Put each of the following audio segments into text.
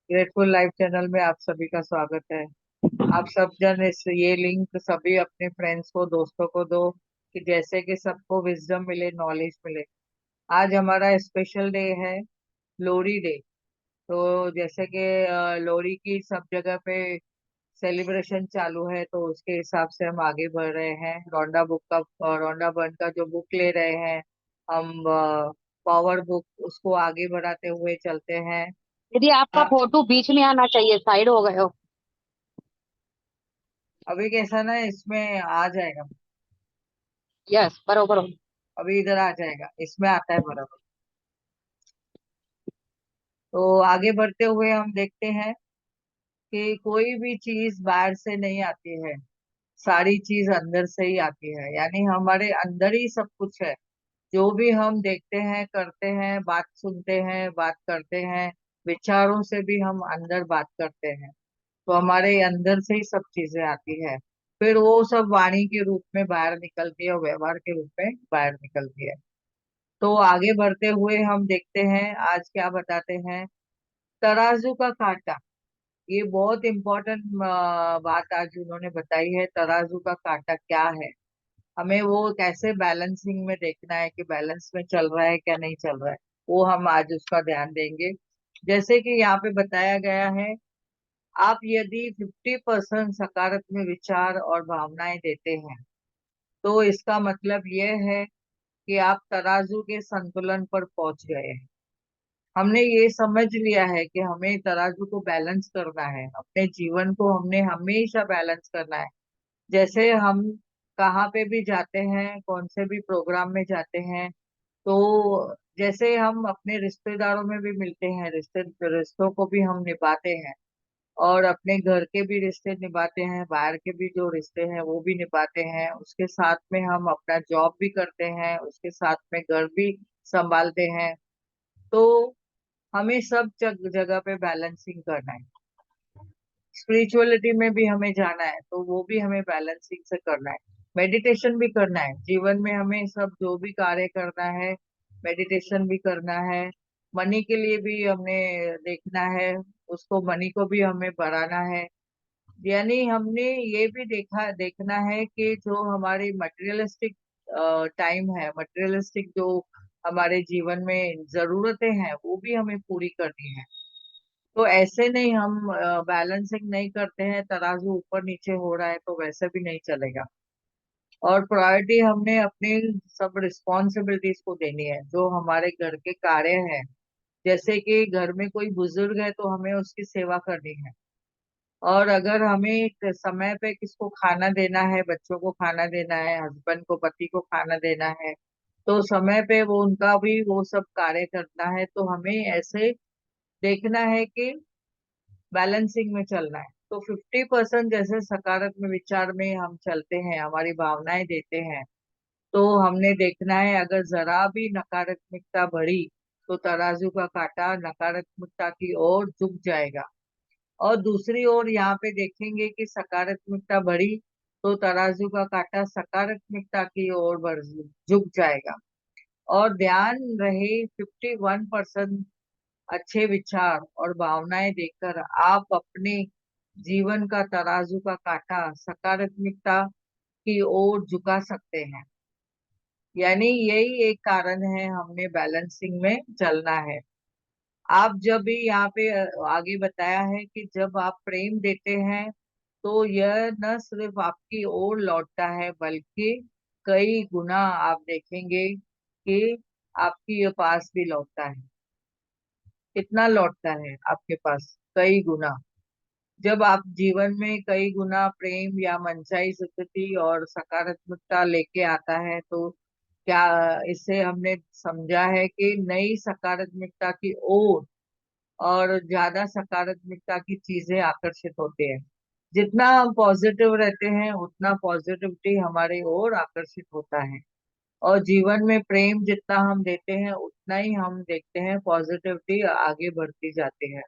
Grateful life channel में आप सभी का स्वागत है। आप सब जन इस ये लिंक सभी अपने फ्रेंड्स को, दोस्तों को दो कि जैसे कि सबको विजडम मिले, नॉलेज मिले। आज हमारा स्पेशल डे है, लोहड़ी डे। तो जैसे कि लोहड़ी की सब जगह पे सेलिब्रेशन चालू है, तो उसके हिसाब से हम आगे बढ़ रहे हैं। रोंडा बन का जो बुक ले रहे हैं हम, पावर बुक, उसको आगे बढ़ाते हुए चलते हैं। दीदी आपका फोटो बीच में आना चाहिए, साइड हो गए हो। अभी कैसा ना, इसमें आ जाएगा। यस, बरोबर हो। अभी इधर आ जाएगा, इसमें आता है बराबर। तो आगे बढ़ते हुए हम देखते हैं कि कोई भी चीज बाहर से नहीं आती है, सारी चीज अंदर से ही आती है। यानी हमारे अंदर ही सब कुछ है। जो भी हम देखते हैं, करते हैं, बात सुनते हैं, बात करते हैं, विचारों से भी हम अंदर बात करते हैं। तो हमारे अंदर से ही सब चीजें आती है। फिर वो सब वाणी के रूप में बाहर निकलती है और व्यवहार के रूप में बाहर निकलती है। तो आगे बढ़ते हुए हम देखते हैं आज क्या बताते हैं। तराजू का कांटा, ये बहुत इम्पोर्टेंट बात आज उन्होंने बताई है। तराजू का कांटा क्या है, हमें वो कैसे बैलेंसिंग में देखना है कि बैलेंस में चल रहा है क्या नहीं चल रहा है। वो हम आज उसका ध्यान देंगे। जैसे कि यहाँ पे बताया गया है, आप यदि 50% सकारात्मक विचार और भावनाएं देते हैं, तो इसका मतलब ये है कि आप तराजू के संतुलन पर पहुंच गए हैं। हमने ये समझ लिया है कि हमें तराजू को बैलेंस करना है, अपने जीवन को हमने हमेशा बैलेंस करना है। जैसे हम कहाँ पे भी जाते हैं, कौन से भी प्रोग्राम में जाते हैं, तो जैसे हम अपने रिश्तेदारों में भी मिलते हैं, रिश्तों को भी हम निभाते हैं, और अपने घर के भी रिश्ते निभाते हैं, बाहर के भी जो रिश्ते हैं वो भी निभाते हैं। उसके साथ में हम अपना जॉब भी करते हैं, उसके साथ में घर भी संभालते हैं। तो हमें सब जगह पे बैलेंसिंग करना है। स्पिरिचुअलिटी में भी हमें जाना है, तो वो भी हमें बैलेंसिंग से करना है। मेडिटेशन भी करना है जीवन में, हमें सब जो भी कार्य करना है, मेडिटेशन भी करना है। मनी के लिए भी हमने देखना है, उसको मनी को भी हमें बढ़ाना है। यानी हमने ये भी देखना है कि जो हमारी मटेरियलिस्टिक टाइम है, मटेरियलिस्टिक जो हमारे जीवन में जरूरतें हैं, वो भी हमें पूरी करनी है। तो ऐसे नहीं, हम बैलेंसिंग नहीं करते हैं, तराजू ऊपर नीचे हो रहा है, तो वैसे भी नहीं चलेगा। और प्रायोरिटी हमने अपनी सब रिस्पॉन्सिबिलिटीज को देनी है, जो हमारे घर के कार्य हैं। जैसे कि घर में कोई बुजुर्ग है तो हमें उसकी सेवा करनी है। और अगर हमें एक समय पे किसको खाना देना है, बच्चों को खाना देना है, हस्बैंड को, पति को खाना देना है, तो समय पे वो उनका भी वो सब कार्य करना है। तो हमें ऐसे देखना है कि बैलेंसिंग में चलना है। तो 50% जैसे सकारात्मक विचार में हम चलते हैं, हमारी भावनाएं देते हैं, तो हमने देखना है अगर जरा भी नकारात्मकता बढ़ी, तो तराजू का कांटा नकारात्मकता की ओर झुक जाएगा। और दूसरी ओर यहाँ पे देखेंगे कि सकारात्मकता बढ़ी, तो तराजू का कांटा सकारात्मकता की ओर बढ़ झुक जाएगा। और ध्यान रहे, 51% अच्छे विचार और भावनाएं देकर आप अपने जीवन का तराजू का कांटा सकारात्मकता की ओर झुका सकते हैं। यानी यही एक कारण है हमने बैलेंसिंग में चलना है। आप जब भी यहाँ पे आगे बताया है कि जब आप प्रेम देते हैं, तो यह न सिर्फ आपकी ओर लौटता है, बल्कि कई गुना आप देखेंगे कि आपकी ये पास भी लौटता है। कितना लौटता है आपके पास? कई गुना। जब आप जीवन में कई गुना प्रेम या मनचाही स्थिति और सकारात्मकता लेके आता है, तो क्या इससे हमने समझा है कि नई सकारात्मकता की ओर और ज्यादा सकारात्मकता की चीजें आकर्षित होती है। जितना हम पॉजिटिव रहते हैं, उतना पॉजिटिविटी हमारी ओर आकर्षित होता है। और जीवन में प्रेम जितना हम देते हैं, उतना ही हम देखते हैं पॉजिटिविटी आगे बढ़ती जाती है।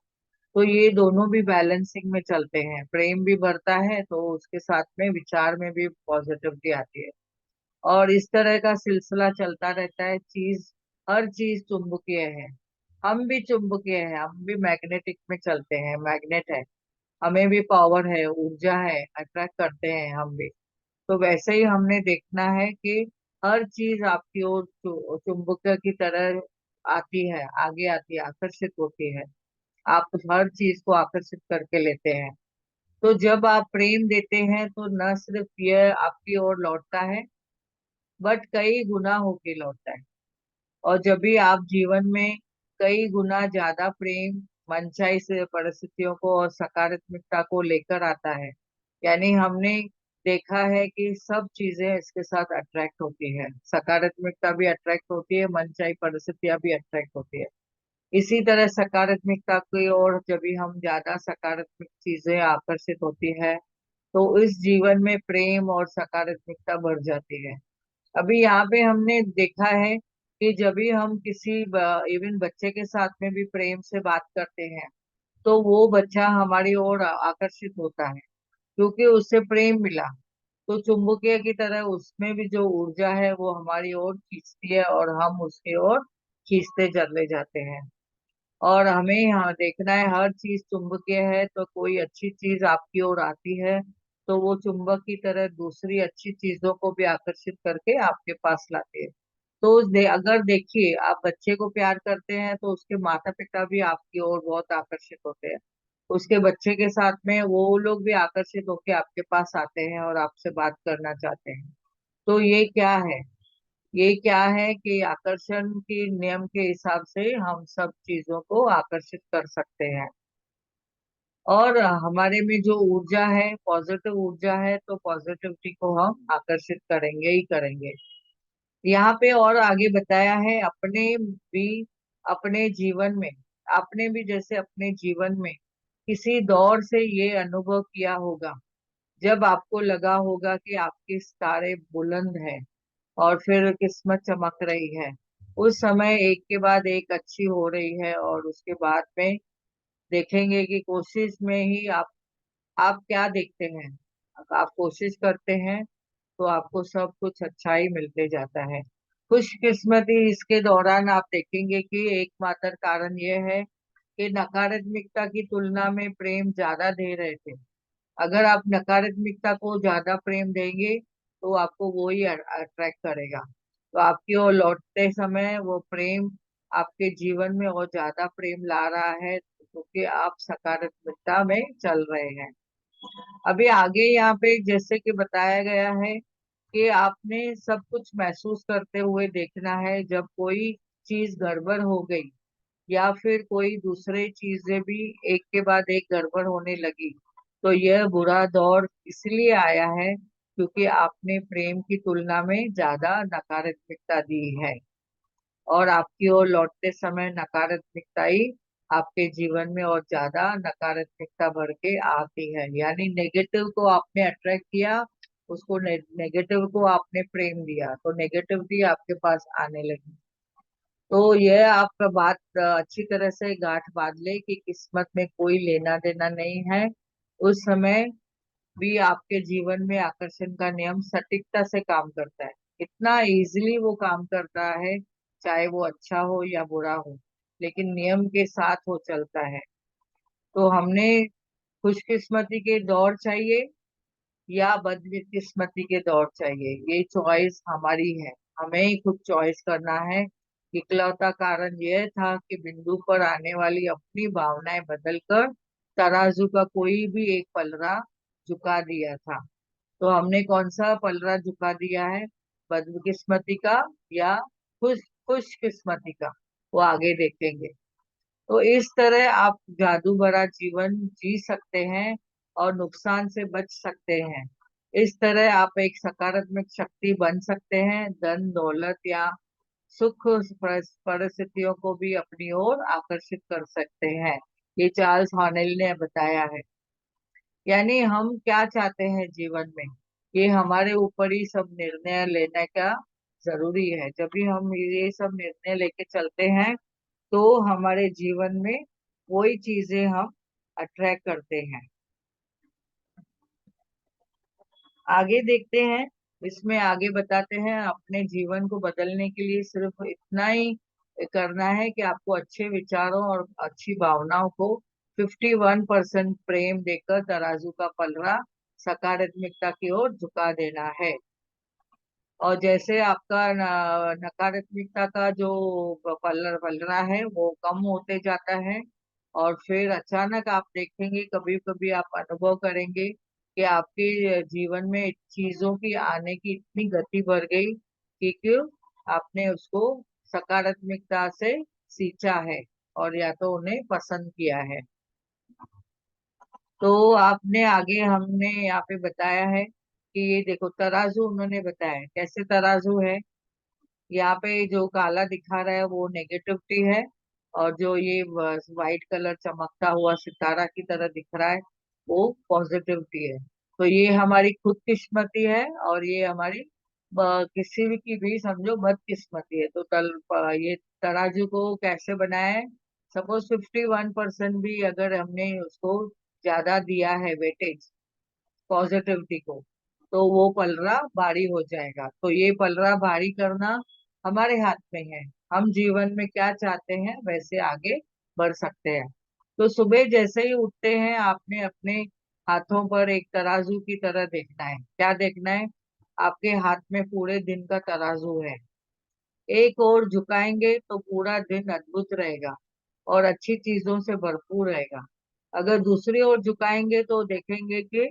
तो ये दोनों भी बैलेंसिंग में चलते हैं, प्रेम भी बढ़ता है तो उसके साथ में विचार में भी पॉजिटिविटी आती है। और इस तरह का सिलसिला चलता रहता है। हर चीज चुंबकीय है। हम भी चुंबकीय हैं, हम भी मैग्नेटिक में चलते हैं, मैग्नेट है। हमें भी पावर है, ऊर्जा है, अट्रैक्ट करते हैं हम भी। तो वैसे ही हमने देखना है कि हर चीज आपकी ओर चुंबक की तरह आती है, आगे आती है, आकर्षित होती है। आप हर चीज को आकर्षित करके लेते हैं। तो जब आप प्रेम देते हैं तो न सिर्फ यह आपकी ओर लौटता है, बट कई गुना होके लौटता है। और जब भी आप जीवन में कई गुना ज्यादा प्रेम, मनचाही से परिस्थितियों को और सकारात्मकता को लेकर आता है, यानी हमने देखा है कि सब चीजें इसके साथ अट्रैक्ट होती है, सकारात्मकता भी अट्रैक्ट होती है, मनचाही परिस्थितियां भी अट्रैक्ट होती है। इसी तरह सकारात्मकता की ओर जब भी हम ज्यादा सकारात्मक चीजें आकर्षित होती है, तो इस जीवन में प्रेम और सकारात्मकता बढ़ जाती है। अभी यहाँ पे हमने देखा है कि जब भी हम किसी इवन बच्चे के साथ में भी प्रेम से बात करते हैं, तो वो बच्चा हमारी ओर आकर्षित होता है, क्योंकि उससे प्रेम मिला। तो चुंबकीय की तरह उसमें भी जो ऊर्जा है वो हमारी ओर खींचती है और हम उसकी ओर खींचते चले जाते हैं। और हमें यहाँ देखना है, हर चीज चुंबकीय है, तो कोई अच्छी चीज आपकी ओर आती है तो वो चुंबक की तरह दूसरी अच्छी चीजों को भी आकर्षित करके आपके पास लाती है। तो अगर देखिए, आप बच्चे को प्यार करते हैं तो उसके माता पिता भी आपकी ओर बहुत आकर्षित होते हैं। उसके बच्चे के साथ में वो लोग भी आकर्षित होकर आपके पास आते हैं और आपसे बात करना चाहते हैं। तो ये क्या है कि आकर्षण के नियम के हिसाब से हम सब चीजों को आकर्षित कर सकते हैं। और हमारे में जो ऊर्जा है, पॉजिटिव ऊर्जा है, तो पॉजिटिविटी को हम आकर्षित करेंगे ही करेंगे। यहाँ पे और आगे बताया है, भी अपने जीवन में आपने भी जैसे अपने जीवन में किसी दौर से ये अनुभव किया होगा, जब आपको लगा होगा कि आपके सितारे बुलंद हैं और फिर किस्मत चमक रही है। उस समय एक के बाद एक अच्छी हो रही है, और उसके बाद में देखेंगे कि कोशिश में ही आप क्या देखते हैं, आप कोशिश करते हैं तो आपको सब कुछ अच्छा ही मिलते जाता है। खुशकिस्मती इसके दौरान आप देखेंगे कि एकमात्र कारण यह है कि नकारात्मकता की तुलना में प्रेम ज्यादा दे रहे थे। अगर आप नकारात्मकता को ज्यादा प्रेम देंगे तो आपको वो ही अट्रैक्ट करेगा। तो आपकी ओर लौटते समय वो प्रेम आपके जीवन में और ज्यादा प्रेम ला रहा है, क्योंकि आप सकारात्मकता में चल रहे हैं। अभी आगे यहाँ पे जैसे कि बताया गया है कि आपने सब कुछ महसूस करते हुए देखना है, जब कोई चीज गड़बड़ हो गई या फिर कोई दूसरे चीजें भी एक के बाद एक गड़बड़ होने लगी, तो यह बुरा दौर इसलिए आया है क्योंकि आपने प्रेम की तुलना में ज्यादा नकारात्मकता दी है। और आपकी ओर लौटते समय नकारात्मकता ही आपके जीवन में और ज्यादा नकारात्मकता भर के आती है, यानी नेगेटिव को आपने अट्रैक्ट किया, उसको नेगेटिव को आपने प्रेम दिया, तो नेगेटिविटी आपके पास आने लगी। तो यह आपका बात अच्छी तरह से गांठ बांध ले कि किस्मत में कोई लेना देना नहीं है। उस समय भी आपके जीवन में आकर्षण का नियम सटीकता से काम करता है, इतना इजीली वो काम करता है, चाहे वो अच्छा हो या बुरा हो, लेकिन नियम के साथ वो चलता है। तो हमने खुशकिस्मती के दौर चाहिए या बदकिस्मती के दौर चाहिए, ये चॉइस हमारी है। हमें ही खुद चॉइस करना है। इकलौता कारण यह था कि बिंदु पर आने वाली अपनी भावनाएं बदलकर तराजू का कोई भी एक पलड़ा झुका दिया था। तो हमने कौन सा पलड़ा झुका दिया है, बदकिस्मती का या खुश किस्मती का, वो आगे देखेंगे। तो इस तरह आप जादू भरा जीवन जी सकते हैं और नुकसान से बच सकते हैं। इस तरह आप एक सकारात्मक शक्ति बन सकते हैं, धन दौलत या सुख परिस्थितियों को भी अपनी ओर आकर्षित कर सकते हैं। ये चार्ल्स हॉनेल ने बताया है। यानी हम क्या चाहते हैं जीवन में, ये हमारे ऊपर ही सब निर्णय लेने का जरूरी है। जब भी हम ये सब निर्णय लेके चलते हैं तो हमारे जीवन में वही चीजें हम अट्रैक्ट करते हैं। आगे देखते हैं, इसमें आगे बताते हैं अपने जीवन को बदलने के लिए सिर्फ इतना ही करना है कि आपको अच्छे विचारों और अच्छी भावनाओं को 51% प्रेम देकर तराजू का पलड़ा सकारात्मकता की ओर झुका देना है। और जैसे आपका नकारात्मकता का जो पलड़ा है वो कम होते जाता है, और फिर अचानक आप देखेंगे, कभी कभी आप अनुभव करेंगे कि आपके जीवन में चीजों की आने की इतनी गति बढ़ गई कि क्यों आपने उसको सकारात्मकता से सींचा है और या तो उन्हें पसंद किया है। तो आपने आगे हमने यहाँ पे बताया है कि ये देखो तराजू, उन्होंने बताया कैसे तराजू है। यहाँ पे जो काला दिखा रहा है वो नेगेटिविटी है, और जो ये व्हाइट कलर चमकता हुआ सितारा की तरह दिख रहा है वो पॉजिटिविटी है। तो ये हमारी खुदकिस्मती है, और ये हमारी किसी भी की भी समझो बदकिस्मती है। तो ये तराजू को कैसे बनाया है? सपोज 51% भी अगर हमने उसको ज्यादा दिया है वेटेज पॉजिटिविटी को, तो वो पलड़ा भारी हो जाएगा। तो ये पलड़ा भारी करना हमारे हाथ में है। हम जीवन में क्या चाहते हैं वैसे आगे बढ़ सकते हैं। तो सुबह जैसे ही उठते हैं आपने अपने हाथों पर एक तराजू की तरह देखना है। क्या देखना है? आपके हाथ में पूरे दिन का तराजू है। एक ओर झुकाएंगे तो पूरा दिन अद्भुत रहेगा और अच्छी चीजों से भरपूर रहेगा। अगर दूसरी ओर झुकाएंगे तो देखेंगे कि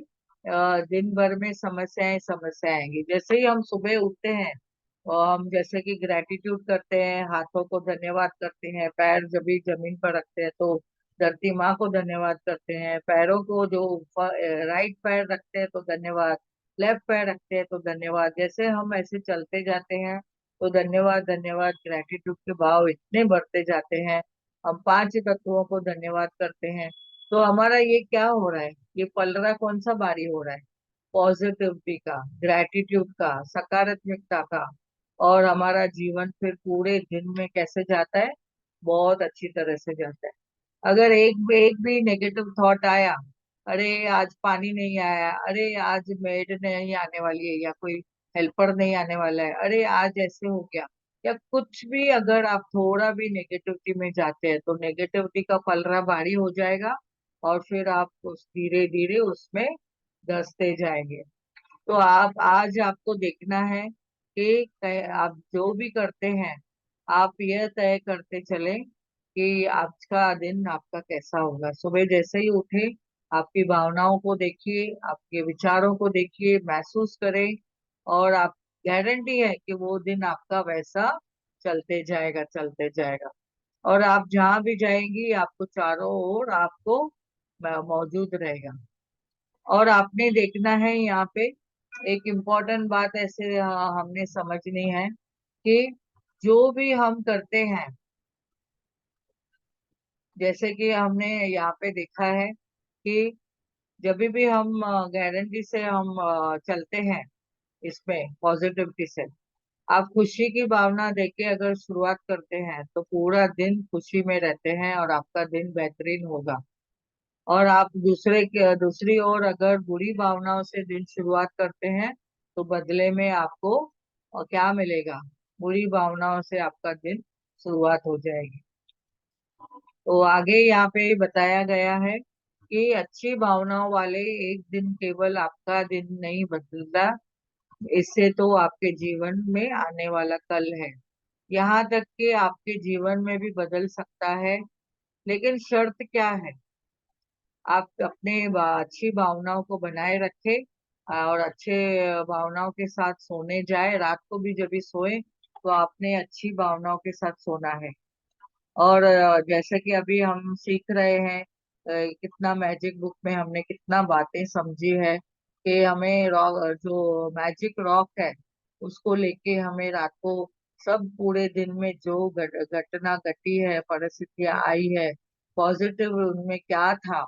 दिन भर में समस्याएं समस्या आएंगी। जैसे ही हम सुबह उठते हैं और हम जैसे कि ग्रेटिट्यूड करते हैं, हाथों को धन्यवाद करते हैं, पैर जब भी जमीन पर रखते हैं तो धरती माँ को धन्यवाद करते हैं, पैरों को जो राइट पैर रखते हैं तो धन्यवाद, लेफ्ट पैर रखते हैं तो धन्यवाद। जैसे हम ऐसे चलते जाते हैं तो धन्यवाद धन्यवाद ग्रेटिट्यूड के भाव इतने बढ़ते जाते हैं। हम पांच तत्वों को धन्यवाद करते हैं। तो हमारा ये क्या हो रहा है? ये पलड़ा कौन सा भारी हो रहा है? पॉजिटिविटी का, ग्रेटिट्यूड का, सकारात्मकता का। और हमारा जीवन फिर पूरे दिन में कैसे जाता है? बहुत अच्छी तरह से जाता है। अगर एक एक भी नेगेटिव थॉट आया, अरे आज पानी नहीं आया, अरे आज मेड नहीं आने वाली है, या कोई हेल्पर नहीं आने वाला है, अरे आज ऐसे हो गया, या कुछ भी, अगर आप थोड़ा भी नेगेटिविटी में जाते हैं तो नेगेटिविटी का पलड़ा भारी हो जाएगा, और फिर आप उस धीरे धीरे उसमें धंसते जाएंगे। तो आप आज आपको देखना है कि आप जो भी करते हैं, आप यह तय करते चले कि आज का दिन आपका कैसा होगा। सुबह जैसे ही उठे आपकी भावनाओं को देखिए, आपके विचारों को देखिए, महसूस करें, और आप गारंटी है कि वो दिन आपका वैसा चलते जाएगा चलते जाएगा। और आप जहां भी जाएंगी आपको चारों ओर आपको मौजूद रहेगा। और आपने देखना है यहाँ पे एक इम्पोर्टेंट बात ऐसे हमने समझनी है कि जो भी हम करते हैं, जैसे कि हमने यहाँ पे देखा है कि जब भी हम गारंटी से हम चलते हैं इसमें पॉजिटिविटी से, आप खुशी की भावना देके अगर शुरुआत करते हैं तो पूरा दिन खुशी में रहते हैं और आपका दिन बेहतरीन होगा। और आप दूसरी ओर अगर बुरी भावनाओं से दिन शुरुआत करते हैं तो बदले में आपको क्या मिलेगा? बुरी भावनाओं से आपका दिन शुरुआत हो जाएगी। तो आगे यहाँ पे बताया गया है कि अच्छी भावनाओं वाले एक दिन केवल आपका दिन नहीं बदलता, इससे तो आपके जीवन में आने वाला कल है, यहाँ तक कि आपके जीवन में भी बदल सकता है। लेकिन शर्त क्या है? आप अपने अच्छी भावनाओं को बनाए रखें, और अच्छे भावनाओं के साथ सोने जाए। रात को भी जब भी सोए तो आपने अच्छी भावनाओं के साथ सोना है। और जैसे कि अभी हम सीख रहे हैं, कितना मैजिक बुक में हमने कितना बातें समझी है कि हमें रॉक, जो मैजिक रॉक है उसको लेके हमें रात को सब पूरे दिन में जो घटना घटी है, परिस्थितियां आई है, पॉजिटिव उनमें क्या था,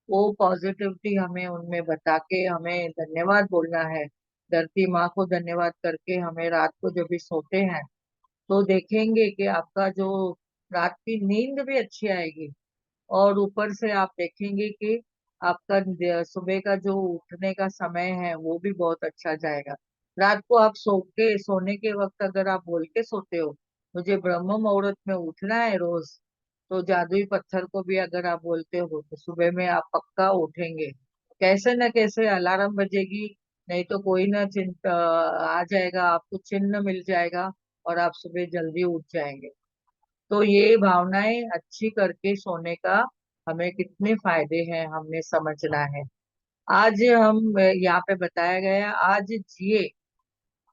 वो पॉजिटिविटी हमें उनमें बता के हमें धन्यवाद बोलना है। धरती माँ को धन्यवाद करके हमें रात को जब भी सोते हैं तो देखेंगे कि आपका जो रात की नींद भी अच्छी आएगी, और ऊपर से आप देखेंगे कि आपका सुबह का जो उठने का समय है वो भी बहुत अच्छा जाएगा। रात को आप सोने के वक्त अगर आप बोल के सोते हो मुझे ब्रह्म मुहूर्त में उठना है रोज, तो जादुई पत्थर को भी अगर आप बोलते हो तो सुबह में आप पक्का उठेंगे। कैसे न कैसे अलार्म बजेगी, नहीं तो कोई ना चिंता आ जाएगा, आपको चिन्ह मिल जाएगा और आप सुबह जल्दी उठ जाएंगे। तो ये भावनाएं अच्छी करके सोने का हमें कितने फायदे हैं हमने समझना है। आज हम यहाँ पे बताया गया है, आज जिए,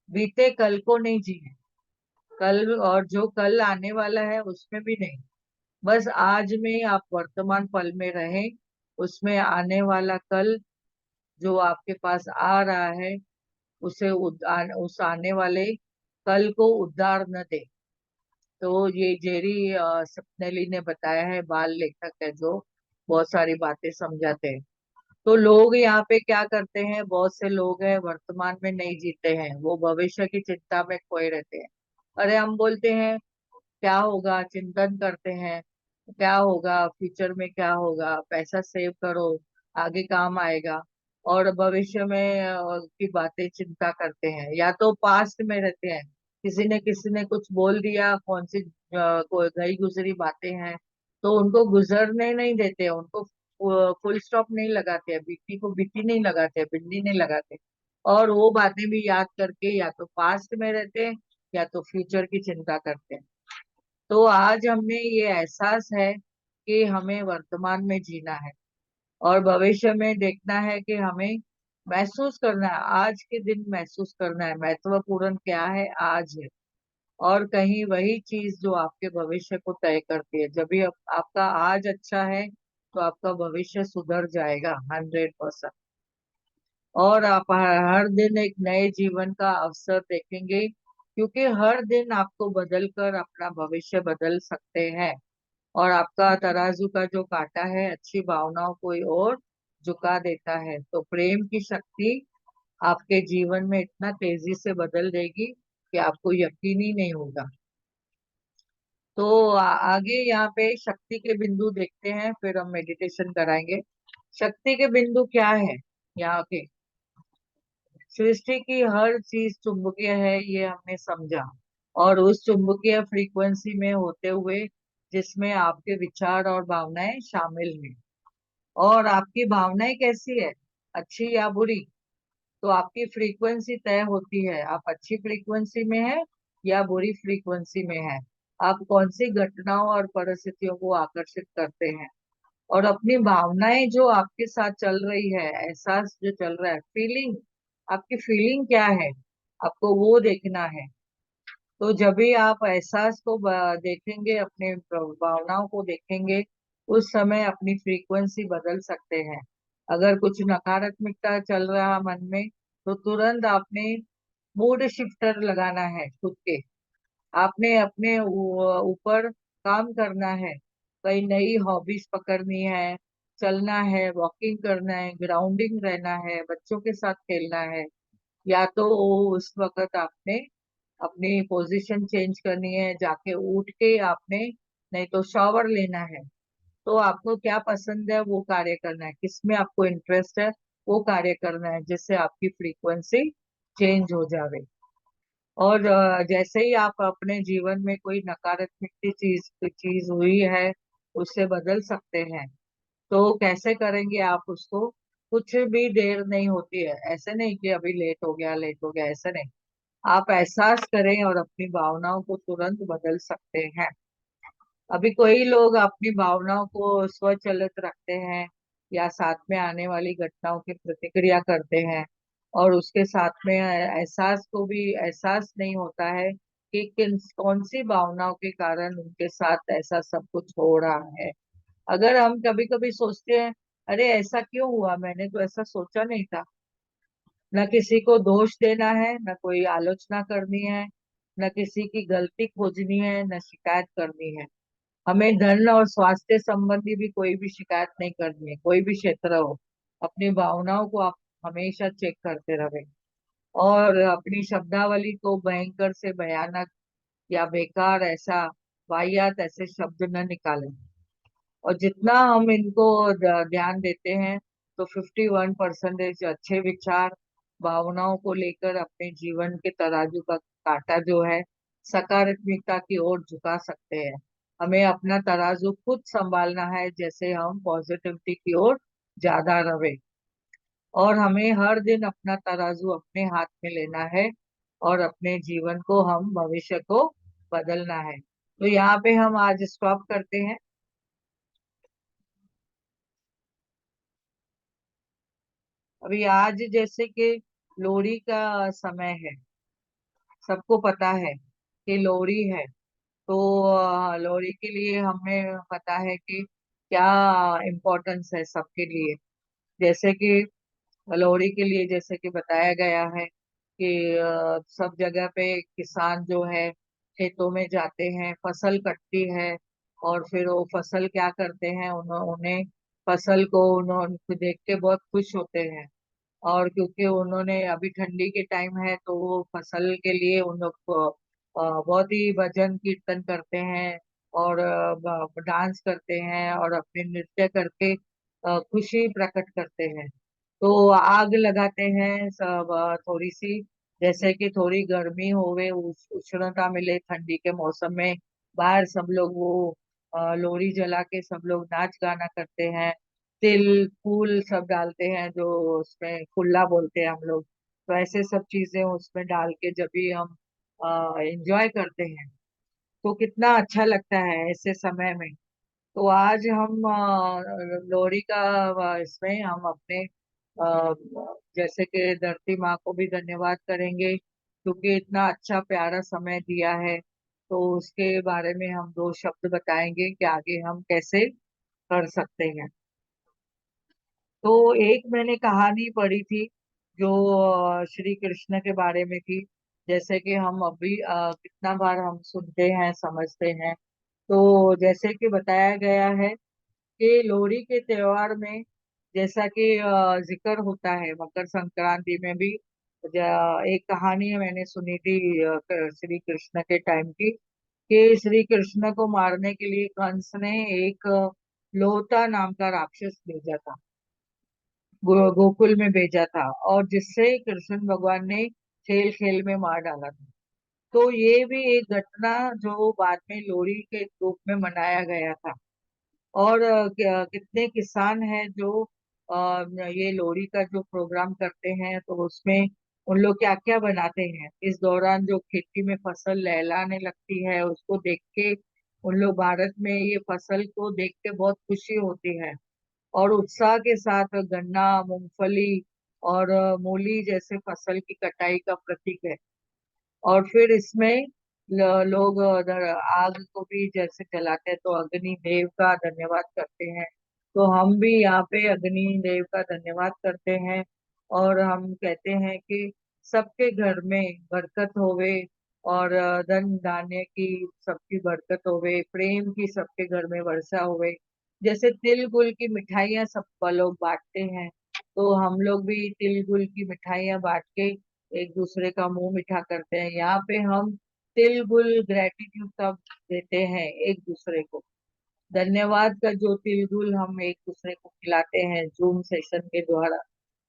बीते कल को नहीं जिए, कल और जो कल आने वाला है उसमें भी नहीं। बस आज में आप वर्तमान पल में रहें, उसमें आने वाला कल जो आपके पास आ रहा है उसे उस आने वाले कल को उद्धार न दे। तो ये जेरी सपनेली ने बताया है, बाल लेखक है जो बहुत सारी बातें समझाते हैं। तो लोग यहाँ पे क्या करते हैं, बहुत से लोग हैं वर्तमान में नहीं जीते हैं, वो भविष्य की चिंता में खोए रहते हैं। अरे हम बोलते हैं क्या होगा, चिंतन करते हैं क्या होगा, फ्यूचर में क्या होगा, पैसा सेव करो आगे काम आएगा, और भविष्य में की बातें चिंता करते हैं, या तो पास्ट में रहते हैं। किसी ने कुछ बोल दिया, कौन सी कोई गई गुजरी बातें हैं, तो उनको गुजरने नहीं देते, उनको फुल स्टॉप नहीं लगाते हैं, बीटी को बीटी नहीं लगाते, बिंदी नहीं लगाते, और वो बातें भी याद करके या तो पास्ट में रहते हैं या तो फ्यूचर की चिंता करते हैं। तो आज हमें ये एहसास है कि हमें वर्तमान में जीना है और भविष्य में देखना है कि हमें महसूस करना है, आज के दिन महसूस करना है, महत्वपूर्ण क्या है आज है। और कहीं वही चीज जो आपके भविष्य को तय करती है, जब भी आपका आज अच्छा है तो आपका भविष्य सुधर जाएगा 100%। और आप हर दिन एक नए जीवन का अवसर देखेंगे, क्योंकि हर दिन आपको बदल कर अपना भविष्य बदल सकते हैं। और आपका तराजू का जो कांटा है अच्छी भावनाओं को और झुका देता है, तो प्रेम की शक्ति आपके जीवन में इतना तेजी से बदल देगी कि आपको यकीन ही नहीं होगा। तो आगे यहाँ पे शक्ति के बिंदु देखते हैं, फिर हम मेडिटेशन कराएंगे। शक्ति के बिंदु क्या है यहाँ के, सृष्टि की हर चीज चुंबकीय है ये हमने समझा, और उस चुंबकीय फ्रीक्वेंसी में होते हुए जिसमें आपके विचार और भावनाएं शामिल हैं। और आपकी भावनाएं कैसी है, अच्छी या बुरी, तो आपकी फ्रीक्वेंसी तय होती है, आप अच्छी फ्रीक्वेंसी में है या बुरी फ्रीक्वेंसी में है, आप कौन सी घटनाओं और परिस्थितियों को आकर्षित करते हैं। और अपनी भावनाएं जो आपके साथ चल रही है, एहसास जो चल रहा है, फीलिंग, आपकी फीलिंग क्या है, आपको वो देखना है। तो जब भी आप एहसास को देखेंगे, अपने भावनाओं को देखेंगे, उस समय अपनी फ्रीक्वेंसी बदल सकते हैं। अगर कुछ नकारात्मकता चल रहा मन में, तो तुरंत आपने मूड शिफ्टर लगाना है खुद के, आपने अपने ऊपर काम करना है, कई नई हॉबीज पकड़नी है, चलना है, वॉकिंग करना है, ग्राउंडिंग रहना है, बच्चों के साथ खेलना है, या तो उस वक्त आपने अपनी पोजीशन चेंज करनी है, जाके उठ के आपने, नहीं तो शॉवर लेना है। तो आपको क्या पसंद है वो कार्य करना है, किसमें आपको इंटरेस्ट है वो कार्य करना है, जिससे आपकी फ्रीक्वेंसी चेंज हो जावे। और जैसे ही आप अपने जीवन में कोई नकारात्मक चीज चीज हुई है उससे बदल सकते हैं। तो कैसे करेंगे आप उसको, कुछ भी देर नहीं होती है, ऐसे नहीं कि अभी लेट हो गया, ऐसे नहीं, आप एहसास करें और अपनी भावनाओं को तुरंत बदल सकते हैं। अभी कोई लोग अपनी भावनाओं को स्वचालित रखते हैं या साथ में आने वाली घटनाओं की प्रतिक्रिया करते हैं, और उसके साथ में एहसास को भी एहसास नहीं होता है कि किन कौन सी भावनाओं के कारण उनके साथ ऐसा सब कुछ हो रहा है। अगर हम कभी कभी सोचते हैं, अरे ऐसा क्यों हुआ, मैंने तो ऐसा सोचा नहीं था, न किसी को दोष देना है, न कोई आलोचना करनी है, न किसी की गलती खोजनी है, न शिकायत करनी है। हमें धन और स्वास्थ्य संबंधी भी कोई भी शिकायत नहीं करनी है, कोई भी क्षेत्र हो। अपनी भावनाओं को आप हमेशा चेक करते रहे, और अपनी शब्दावली को भयंकर से भयानक या बेकार, ऐसा वाहियात ऐसे शब्द न निकालें। और जितना हम इनको ध्यान देते हैं, तो 51% अच्छे विचार भावनाओं को लेकर अपने जीवन के तराजू का कांटा जो है सकारात्मकता की ओर झुका सकते हैं। हमें अपना तराजू खुद संभालना है, जैसे हम पॉजिटिविटी की ओर ज्यादा रहे। और हमें हर दिन अपना तराजू अपने हाथ में लेना है, और अपने जीवन को, हम भविष्य को बदलना है। तो यहाँ पे हम आज स्टॉप करते हैं। अभी आज जैसे कि लोहड़ी का समय है, सबको पता है कि लोहड़ी है। तो लोहड़ी के लिए हमें पता है कि क्या इम्पोर्टेंस है सबके लिए। जैसे कि लोहड़ी के लिए जैसे कि बताया गया है कि सब जगह पे किसान जो है खेतों में जाते हैं, फसल कटती है, और फिर वो फसल क्या करते हैं, उन्हें फसल को उन्होंने देख के बहुत खुश होते हैं। और क्योंकि उन्होंने अभी ठंडी के टाइम है, तो वो फसल के लिए उन लोग बहुत ही भजन कीर्तन करते हैं, और डांस करते हैं, और अपने नृत्य करके खुशी प्रकट करते हैं। तो आग लगाते हैं सब, थोड़ी सी, जैसे कि थोड़ी गर्मी होवे, उष्णता मिले ठंडी के मौसम में। बाहर सब लोग वो लोहड़ी जला के सब लोग नाच गाना करते हैं। तिल फूल सब डालते हैं, जो उसमें कुल्ला बोलते हैं हम लोग। तो ऐसे सब चीजें उसमें डाल के जब भी हम एंजॉय करते हैं, तो कितना अच्छा लगता है ऐसे समय में। तो आज हम लोहड़ी का इसमें हम अपने जैसे कि धरती माँ को भी धन्यवाद करेंगे, क्योंकि इतना अच्छा प्यारा समय दिया है। तो उसके बारे में हम दो शब्द बताएंगे कि आगे हम कैसे कर सकते हैं। तो एक मैंने कहानी पढ़ी थी, जो श्री कृष्ण के बारे में थी। जैसे कि हम अभी कितना बार हम सुनते हैं, समझते हैं। तो जैसे कि बताया गया है कि लोहड़ी के त्योहार में, जैसा कि जिक्र होता है मकर संक्रांति में भी, एक कहानी मैंने सुनी थी श्री कृष्ण के टाइम की, कि श्री कृष्ण को मारने के लिए कंस ने एक लोहता नाम का राक्षस भेजा था, गोकुल में भेजा था, और जिससे कृष्ण भगवान ने खेल खेल में मार डाला था। तो ये भी एक घटना जो बाद में लोहड़ी के रूप में मनाया गया था। और कितने किसान हैं जो ये लोहड़ी का जो प्रोग्राम करते हैं, तो उसमें उन लोग क्या क्या बनाते हैं इस दौरान, जो खेती में फसल लहलाने लगती है उसको देख के, उन लोग भारत में ये फसल को देख के बहुत खुशी होती है, और उत्साह के साथ गन्ना, मूंगफली और मूली जैसे फसल की कटाई का प्रतीक है। और फिर इसमें लोग आग को भी जैसे जलाते हैं, तो अग्नि देव का धन्यवाद करते हैं। तो हम भी यहाँ पे अग्नि देव का धन्यवाद करते हैं, और हम कहते हैं कि सबके घर में बरकत होवे, और धन धान्य की सबकी बरकत होवे, प्रेम की सबके घर में वर्षा होवे। जैसे तिल गुल की मिठाइयाँ सब लोग बांटते हैं, तो हम लोग भी तिल गुल की मिठाइयाँ बांट के एक दूसरे का मुंह मीठा करते हैं। यहाँ पे हम तिल गुल ग्रेटिट्यूड का देते हैं एक दूसरे को, धन्यवाद का जो तिल गुल हम एक दूसरे को खिलाते हैं जूम सेशन के द्वारा।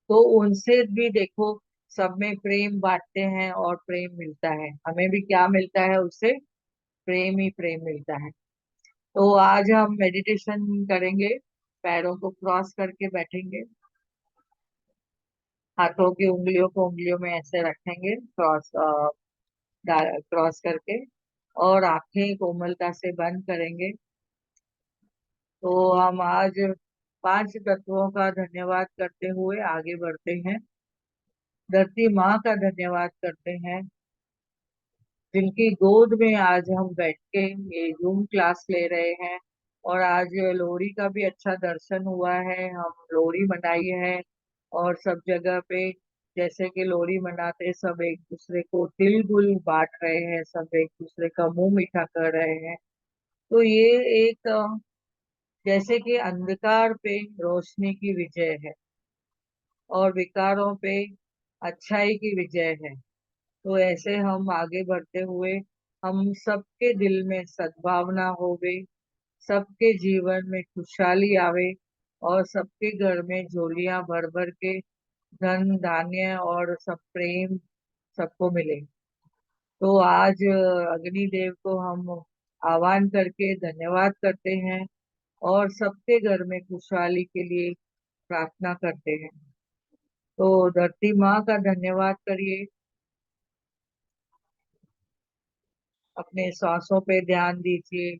तो उनसे भी देखो, सब में प्रेम बांटते हैं, और प्रेम मिलता है, हमें भी क्या मिलता है उससे, प्रेम ही प्रेम मिलता है। तो आज हम मेडिटेशन करेंगे, पैरों को क्रॉस करके बैठेंगे, हाथों की उंगलियों को उंगलियों में ऐसे रखेंगे, क्रॉस करके, और आंखें कोमलता से बंद करेंगे। तो हम आज पांच तत्वों का धन्यवाद करते हुए आगे बढ़ते हैं। धरती माँ का धन्यवाद करते हैं, जिनकी गोद में आज हम बैठ के ये जूम क्लास ले रहे हैं। और आज लोहड़ी का भी अच्छा दर्शन हुआ है, हम लोहड़ी मनाई है। और सब जगह पे जैसे कि लोहड़ी मनाते सब एक दूसरे को तिल गुल बांट रहे हैं, सब एक दूसरे का मुंह मीठा कर रहे हैं। तो ये एक जैसे कि अंधकार पे रोशनी की विजय है, और विकारों पे अच्छाई की विजय है। तो ऐसे हम आगे बढ़ते हुए, हम सबके दिल में सद्भावना होवे, सबके जीवन में खुशहाली आवे, और सबके घर में झोलियां भर भर के धन धान्य और सब प्रेम सबको मिले। तो आज अग्नि देव को हम आह्वान करके धन्यवाद करते हैं और सबके घर में खुशहाली के लिए प्रार्थना करते हैं। तो धरती माँ का धन्यवाद करिए। अपने सांसों पे ध्यान दीजिए।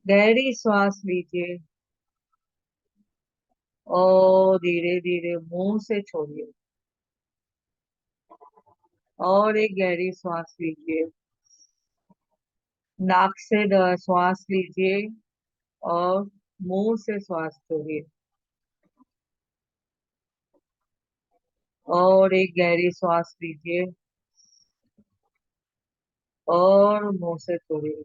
गहरी सांस लीजिए और धीरे धीरे मुंह से छोड़िए। और एक गहरी सांस लीजिए। नाक से श्वास लीजिए और मुंह से श्वास छोड़िए। और एक गहरी सांस लीजिए और मुंह से छोड़िए।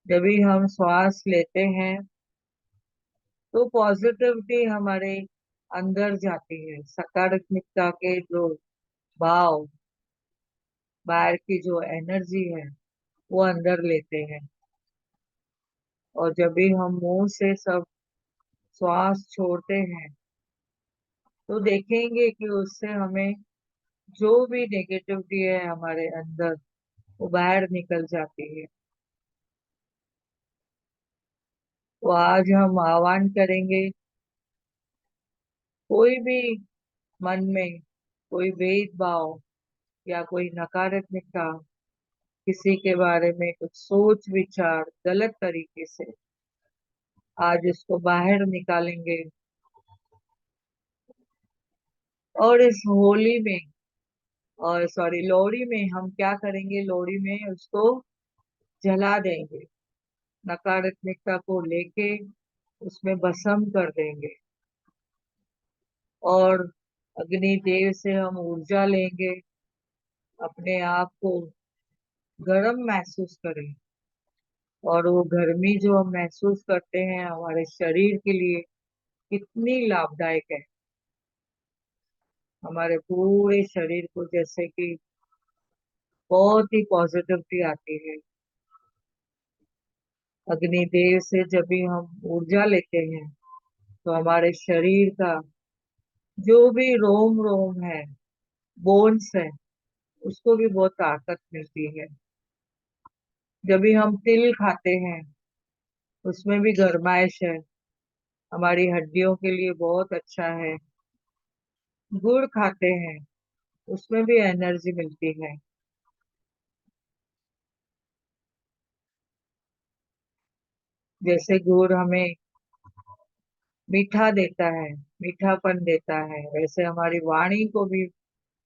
जब भी हम श्वास लेते हैं तो पॉजिटिविटी हमारे अंदर जाती है। सकारात्मकता के जो भाव, बाहर की जो एनर्जी है वो अंदर लेते हैं। और जब भी हम मुंह से सब श्वास छोड़ते हैं तो देखेंगे कि उससे हमें जो भी नेगेटिविटी है हमारे अंदर वो बाहर निकल जाती है। तो आज हम आह्वान करेंगे, कोई भी मन में कोई भेदभाव या कोई नकारात्मकता, किसी के बारे में कुछ सोच विचार गलत तरीके से, आज इसको बाहर निकालेंगे। और इस होली में, और सॉरी लोहड़ी में हम क्या करेंगे, लोहड़ी में उसको जला देंगे। नकारात्मकता को लेके उसमें भस्म कर देंगे। और अग्नि देव से हम ऊर्जा लेंगे। अपने आप को गर्म महसूस करें। और वो गर्मी जो हम महसूस करते हैं हमारे शरीर के लिए कितनी लाभदायक है। हमारे पूरे शरीर को जैसे कि बहुत ही पॉजिटिविटी आती है। अग्निदेव से जब भी हम ऊर्जा लेते हैं तो हमारे शरीर का जो भी रोम रोम है, बोन्स है, उसको भी बहुत ताकत मिलती है। जब भी हम तिल खाते हैं उसमें भी गर्माइश है, हमारी हड्डियों के लिए बहुत अच्छा है। गुड़ खाते हैं उसमें भी एनर्जी मिलती है। जैसे गुड़ हमें मीठा देता है, मीठापन देता है, वैसे हमारी वाणी को भी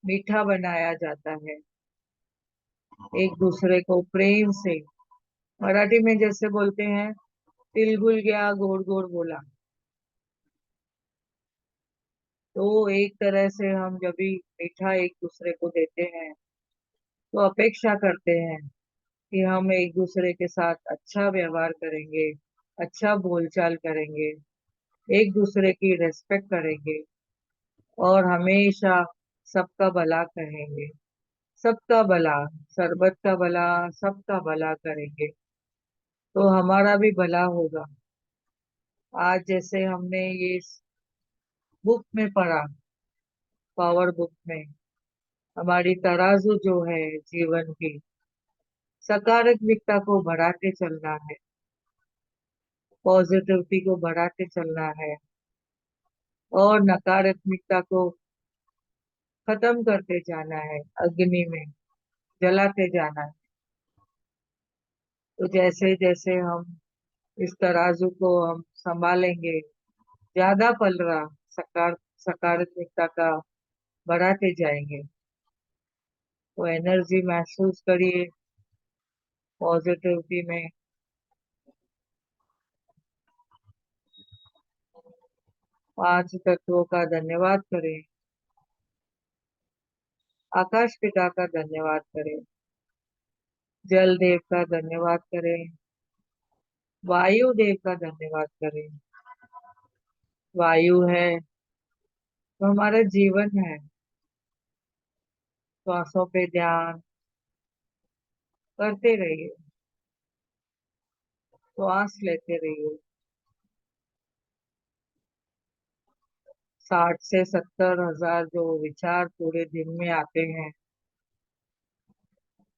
मीठा बनाया जाता है। एक दूसरे को प्रेम से, मराठी में जैसे बोलते हैं, तिल गुल गया गोड़ गोड़ बोला। तो एक तरह से हम जब भी मीठा एक दूसरे को देते हैं तो अपेक्षा करते हैं कि हम एक दूसरे के साथ अच्छा व्यवहार करेंगे, अच्छा बोलचाल करेंगे, एक दूसरे की रेस्पेक्ट करेंगे और हमेशा सबका भला कहेंगे। सबका भला, सरबत का भला, सबका भला करेंगे तो हमारा भी भला होगा। आज जैसे हमने ये बुक में पढ़ा, पावर बुक में, हमारी तराजू जो है जीवन की, सकारात्मकता को बढ़ाते चलना है, पॉजिटिविटी को बढ़ाते चलना है और नकारात्मकता को खत्म करते जाना है, अग्नि में जलाते जाना है। तो जैसे जैसे हम इस तराजू को हम संभालेंगे, ज्यादा पलड़ा सकारात्मकता का बढ़ाते जाएंगे। तो एनर्जी महसूस करिए पॉजिटिविटी में। पांच तत्वों का धन्यवाद करें। आकाश पिता का धन्यवाद करें। जल देव का धन्यवाद करें। वायु देव का धन्यवाद करें। वायु है तो हमारा जीवन है। श्वासों पे ध्यान करते रहिए। श्वास लेते रहिए। 60 से 70 हजार जो विचार पूरे दिन में आते हैं,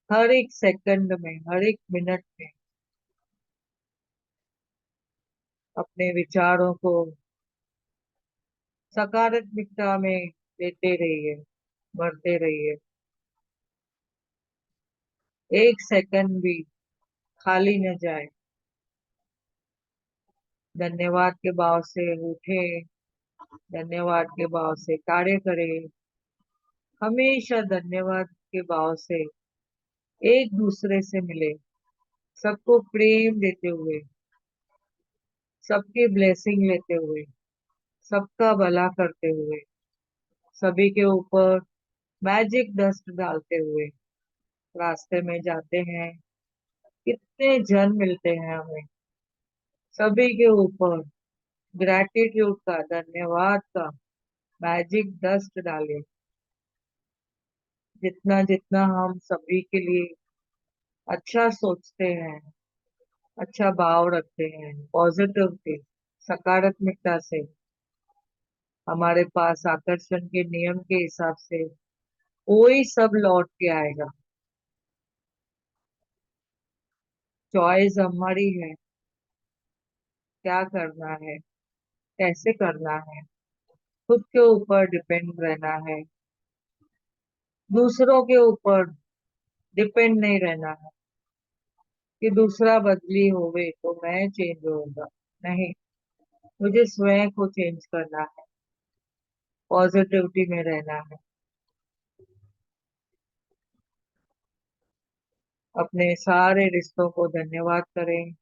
हर एक सेकंड में, हर एक मिनट में अपने विचारों को सकारात्मकता में लेते रहिए, बढ़ते रहिए। एक सेकंड भी खाली न जाए। धन्यवाद के भाव से उठे, धन्यवाद के भाव से कार्य करें। हमेशा धन्यवाद के भाव से एक दूसरे से मिले, सबको प्रेम देते हुए, सबकी ब्लेसिंग लेते हुए, सबका भला करते हुए, सभी के ऊपर मैजिक डस्ट डालते हुए रास्ते में जाते हैं। कितने जन मिलते हैं हमें, सभी के ऊपर ग्रैटिट्यूड का, धन्यवाद का मैजिक डस्ट डाले। जितना जितना हम सभी के लिए अच्छा सोचते हैं, अच्छा भाव रखते हैं, पॉजिटिविटी, सकारात्मकता से, हमारे पास आकर्षण के नियम के हिसाब से वही सब लौट के आएगा। चॉइस हमारी है, क्या करना है, कैसे करना है। खुद के ऊपर डिपेंड रहना है, दूसरों के ऊपर डिपेंड नहीं रहना है कि दूसरा बदली होवे तो मैं चेंज होगा। नहीं, मुझे स्वयं को चेंज करना है, पॉजिटिविटी में रहना है। अपने सारे रिश्तों को धन्यवाद करें,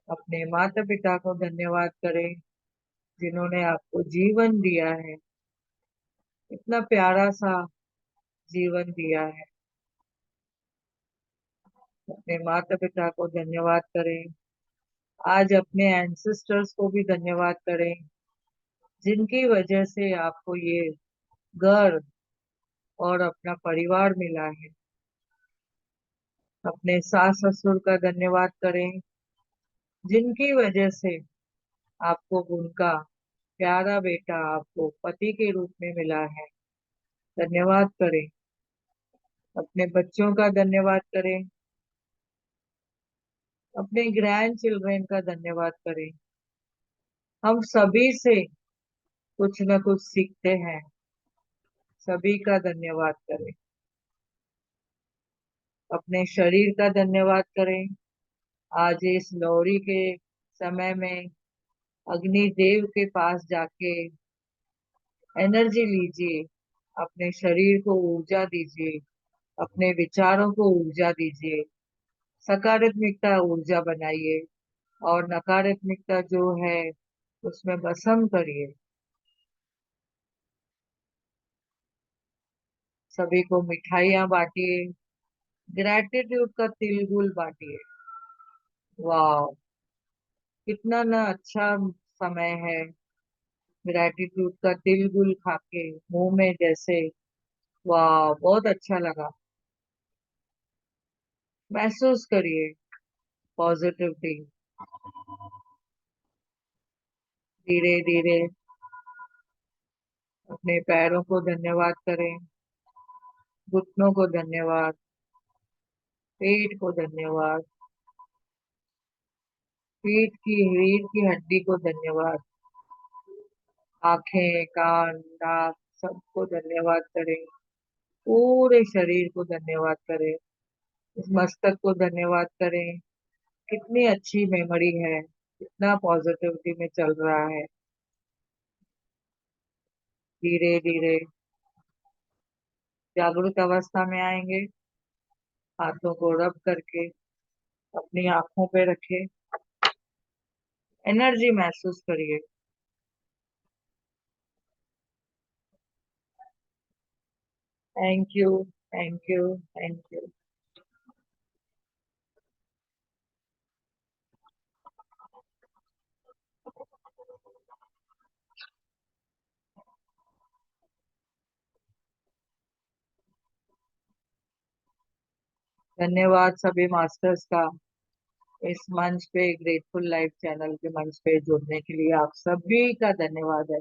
अपने माता पिता को धन्यवाद करें जिन्होंने आपको जीवन दिया है, इतना प्यारा सा जीवन दिया है। अपने माता पिता को धन्यवाद करें। आज अपने एंसेस्टर्स को भी धन्यवाद करें जिनकी वजह से आपको ये घर और अपना परिवार मिला है। अपने सास ससुर का धन्यवाद करें जिनकी वजह से आपको उनका प्यारा बेटा आपको पति के रूप में मिला है। धन्यवाद करें। अपने बच्चों का धन्यवाद करें, अपने ग्रैंड चिल्ड्रन का धन्यवाद करें। हम सभी से कुछ न कुछ सीखते हैं, सभी का धन्यवाद करें। अपने शरीर का धन्यवाद करें। आज इस लोहड़ी के समय में अग्नि देव के पास जाके एनर्जी लीजिए, अपने शरीर को ऊर्जा दीजिए, अपने विचारों को ऊर्जा दीजिए, सकारात्मकता ऊर्जा बनाइए और नकारात्मकता जो है उसमें भस्म करिए। सभी को मिठाइयाँ बांटिए, ग्रैटिट्यूड का तिलगुल बांटिए। वाह, कितना ना अच्छा समय है। ग्रैटिट्यूड का तिलगुल खा के मुंह में जैसे, वाह, बहुत अच्छा लगा। महसूस करिए पॉजिटिविटी। धीरे धीरे अपने पैरों को धन्यवाद करें, घुटनों को धन्यवाद, पेट को धन्यवाद, पीठ की रीढ़ की हड्डी को धन्यवाद, आंखें, कान, नाक, सबको धन्यवाद करें। पूरे शरीर को धन्यवाद करें, इस मस्तक को धन्यवाद करें। कितनी अच्छी मेमोरी है, कितना पॉजिटिविटी में चल रहा है। धीरे धीरे जागरूक अवस्था में आएंगे। हाथों को रब करके अपनी आंखों पे रखे, एनर्जी महसूस करिए। Thank you, thank you, thank you. धन्यवाद सभी मास्टर्स का, इस मंच पे, ग्रेटफुल लाइफ चैनल के मंच पे जुड़ने के लिए आप सभी का धन्यवाद है।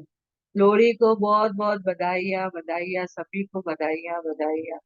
लोहड़ी को बहुत बहुत बधाइयाँ, बधाइयाँ, सभी को बधाइयाँ, बधाइयाँ।